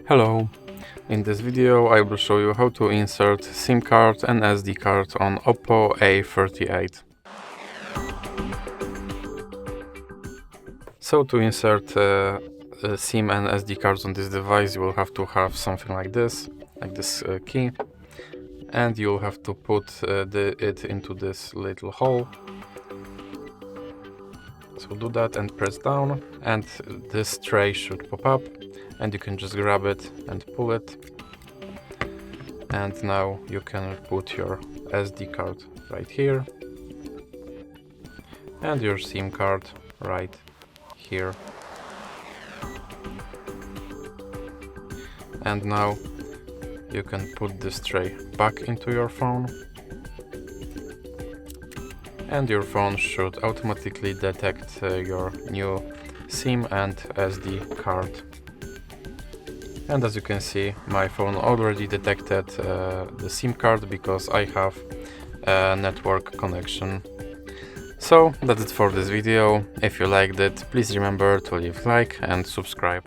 Hello! In this video I will show you how to insert SIM card and SD card on OPPO A38. So to insert SIM and SD cards on this device, you will have to have something like this key, and you'll have to put it into this little hole. So do that and press down, and this tray should pop up, and you can just grab it and pull it. And now you can put your SD card right here and your SIM card right here. And now you can put this tray back into your phone, and your phone should automatically detect your new SIM and SD card. And as you can see, my phone already detected the SIM card because I have a network connection. So that's it for this video. If you liked it, please remember to leave a like and subscribe.